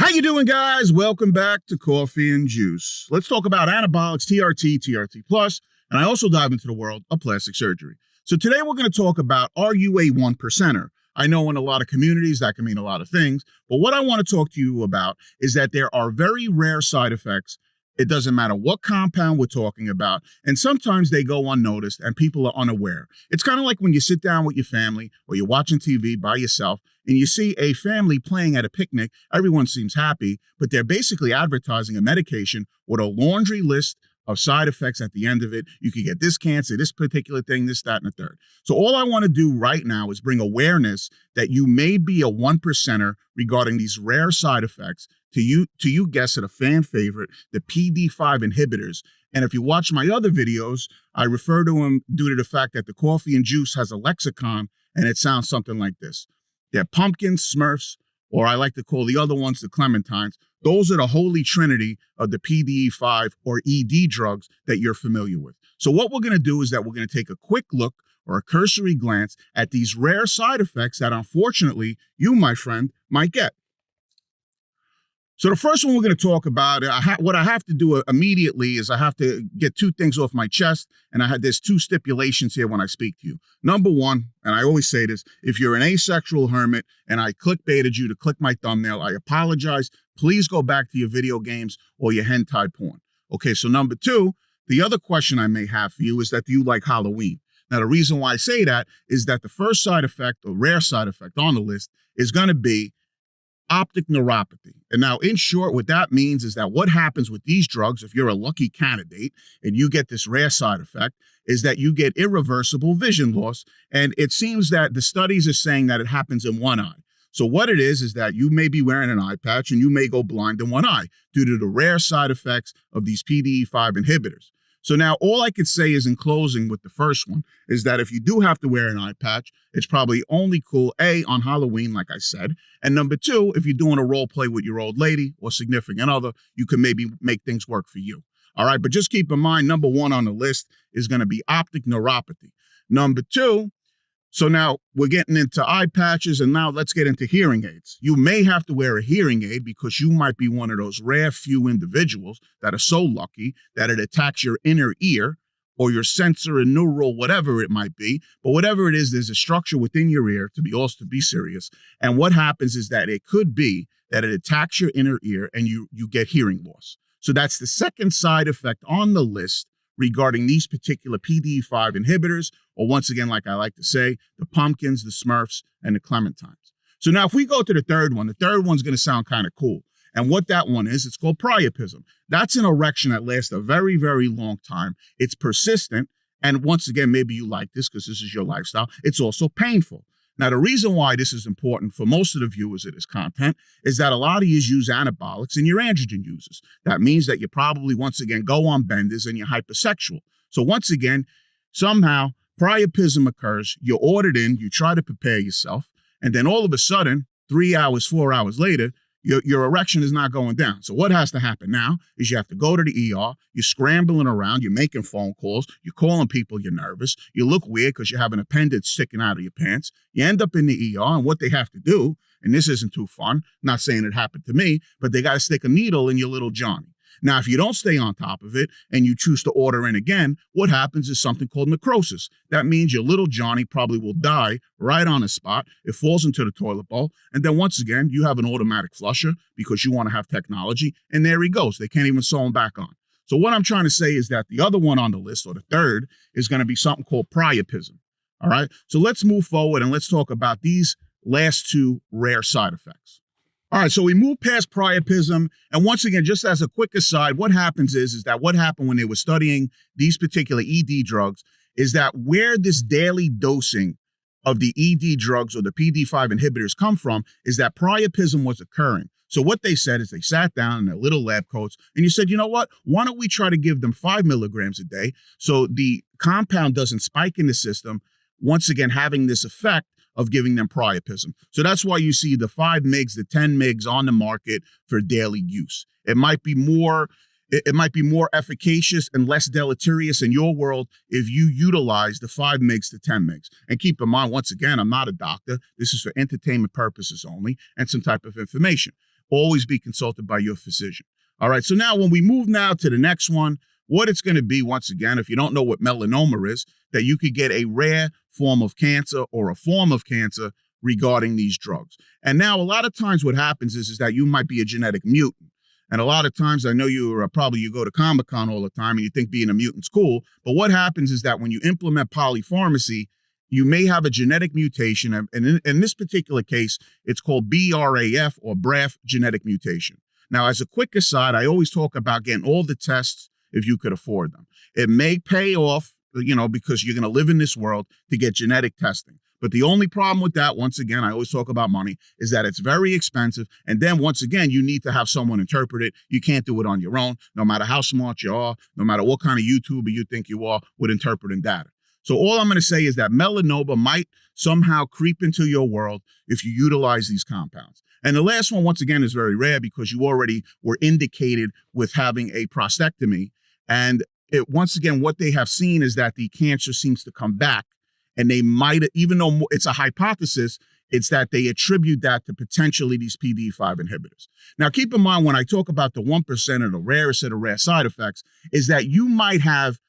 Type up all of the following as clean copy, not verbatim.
How you doing, guys? Welcome back to Coffee and Juice. Let's talk about anabolics, TRT, TRT plus, and I also dive into the world of plastic surgery. So today we're going to talk about, are you a one percenter? I know in a lot of communities that can mean a lot of things, but what I want to talk to you about is that there are very rare side effects. It doesn't matter what compound we're talking about, and sometimes they go unnoticed and people are unaware. It's kind of like when you sit down with your family or you're watching TV by yourself and you see a family playing at a picnic. Everyone seems happy, but they're basically advertising a medication with a laundry list of side effects at the end of it. You could get this cancer, this particular thing, this, that, and the third. So all I want to do right now is bring awareness that you may be a one percenter regarding these rare side effects to you guess it, a fan favorite, the PD5 inhibitors. And if you watch my other videos, I refer to them due to the fact that the Coffee and Juice has a lexicon, and it sounds something like this. They're pumpkins, Smurfs, or I like to call the other ones the clementines. Those are the holy trinity of the PDE5 or ED drugs that you're familiar with. So what we're going to do is that we're going to take a quick look or a cursory glance at these rare side effects that unfortunately you, my friend, might get. So the first one we're going to talk about, what I have to do immediately is I have to get two things off my chest, and there's two stipulations here when I speak to you. Number one, and I always say this, if you're an asexual hermit and I clickbaited you to click my thumbnail, I apologize. Please go back to your video games or your hentai porn. Okay, so number two, the other question I may have for you is that do you like Halloween? Now, the reason why I say that is that the first side effect or rare side effect on the list is going to be optic neuropathy. And now, in short, what that means is that what happens with these drugs, if you're a lucky candidate and you get this rare side effect, is that you get irreversible vision loss. And it seems that the studies are saying that it happens in one eye. So what it is that you may be wearing an eye patch and you may go blind in one eye due to the rare side effects of these PDE5 inhibitors. So now all I could say is in closing with the first one is that if you do have to wear an eye patch, it's probably only cool, A, on Halloween, like I said. And number two, if you're doing a role play with your old lady or significant other, you can maybe make things work for you. All right, but just keep in mind, number one on the list is going to be optic neuropathy. Number two, so now we're getting into eye patches, and now let's get into hearing aids. You may have to wear a hearing aid because you might be one of those rare few individuals that are so lucky that it attacks your inner ear or your sensor and neural, whatever it might be. But whatever it is, there's a structure within your ear, to be serious. And what happens is that it could be that it attacks your inner ear and you get hearing loss. So that's the second side effect on the list regarding these particular PDE5 inhibitors, or once again, like I like to say, the pumpkins, the Smurfs, and the clementines. So now if we go to the third one's going to sound kind of cool. And what that one is, it's called priapism. That's an erection that lasts a very, very long time. It's persistent. And once again, maybe you like this because this is your lifestyle. It's also painful. Now, the reason why this is important for most of the viewers of this content is that a lot of you use anabolics and you're androgen users. That means that you probably, once again, go on benders and you're hypersexual. So once again, somehow priapism occurs, you're ordered in, you try to prepare yourself, and then all of a sudden, 3 hours, 4 hours later, your erection is not going down. So what has to happen now is you have to go to the ER, you're scrambling around, you're making phone calls, you're calling people, you're nervous, you look weird because you have an appendage sticking out of your pants, you end up in the ER, and what they have to do, and this isn't too fun, not saying it happened to me, but they got to stick a needle in your little Johnny. Now, if you don't stay on top of it and you choose to order in again, what happens is something called necrosis. That means your little Johnny probably will die right on the spot. It falls into the toilet bowl. And then once again, you have an automatic flusher because you want to have technology. And there he goes. They can't even sew him back on. So what I'm trying to say is that the other one on the list, or the third, is going to be something called priapism. All right. So let's move forward and let's talk about these last two rare side effects. All right, so we move past priapism, and once again, just as a quick aside, what happens is that what happened when they were studying these particular ED drugs is that where this daily dosing of the ED drugs or the PD5 inhibitors come from is that priapism was occurring. So what they said is they sat down in their little lab coats and you said, you know what, why don't we try to give them 5 milligrams a day so the compound doesn't spike in the system, once again having this effect of giving them priapism. So that's why you see the 5 mgs, the 10 mgs on the market for daily use. It might be more efficacious and less deleterious in your world if you utilize the 5 mgs to 10 mgs. And keep in mind, once again, I'm not a doctor. This is for entertainment purposes only and some type of information. always be consulted by your physician. All right, so now when we move now to the next one, what it's going to be, once again, if you don't know what melanoma is, that you could get a rare form of cancer or a form of cancer regarding these drugs. And now a lot of times what happens is that you might be a genetic mutant. And a lot of times, I know you go to Comic-Con all the time and you think being a mutant's cool, but what happens is that when you implement polypharmacy, you may have a genetic mutation, and in this particular case, it's called BRAF or BRAF genetic mutation. Now, as a quick aside, I always talk about getting all the tests if you could afford them. It may pay off, because you're going to live in this world to get genetic testing. But the only problem with that, once again, I always talk about money, is that it's very expensive. And then once again, you need to have someone interpret it. You can't do it on your own, no matter how smart you are, no matter what kind of YouTuber you think you are with interpreting data. So all I'm going to say is that melanoma might somehow creep into your world if you utilize these compounds. And the last one, once again, is very rare because you already were indicated with having a prostatectomy. And once again, what they have seen is that the cancer seems to come back. And they might, even though it's a hypothesis, it's that they attribute that to potentially these PDE5 inhibitors. Now, keep in mind, when I talk about the 1% or the rarest of the rare side effects, is that you might have,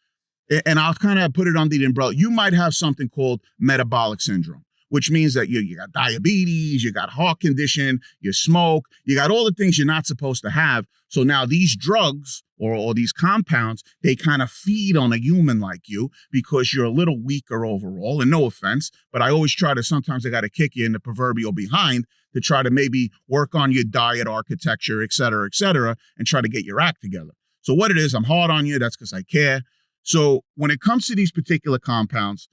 and I'll kind of put it under the umbrella, you might have something called metabolic syndrome, which means that you got diabetes, you got heart condition, you smoke, you got all the things you're not supposed to have. So now these drugs or these compounds, they kind of feed on a human like you because you're a little weaker overall. And no offense, but I always try to, sometimes I got to kick you in the proverbial behind to try to maybe work on your diet architecture, et cetera, and try to get your act together. So what it is, I'm hard on you. That's because I care. So when it comes to these particular compounds,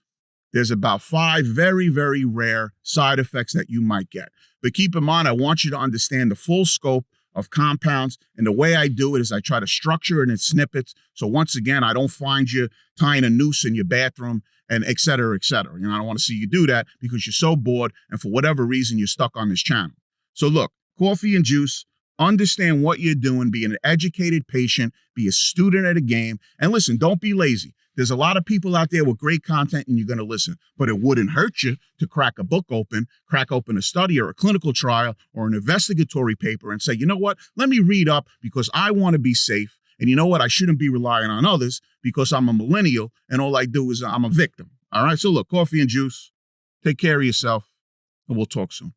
there's about 5 very, very rare side effects that you might get. But keep in mind, I want you to understand the full scope of compounds. And the way I do it is I try to structure it in snippets. So once again, I don't find you tying a noose in your bathroom and et cetera, et cetera. I don't want to see you do that because you're so bored and for whatever reason, you're stuck on this channel. So look, coffee and juice, understand what you're doing, be an educated patient, be a student at a game. And listen, don't be lazy. There's a lot of people out there with great content and you're going to listen, but it wouldn't hurt you to crack a book open, crack open a study or a clinical trial or an investigatory paper and say, you know what, let me read up because I want to be safe. And you know what, I shouldn't be relying on others because I'm a millennial and all I do is I'm a victim. All right. So look, coffee and juice, take care of yourself and we'll talk soon.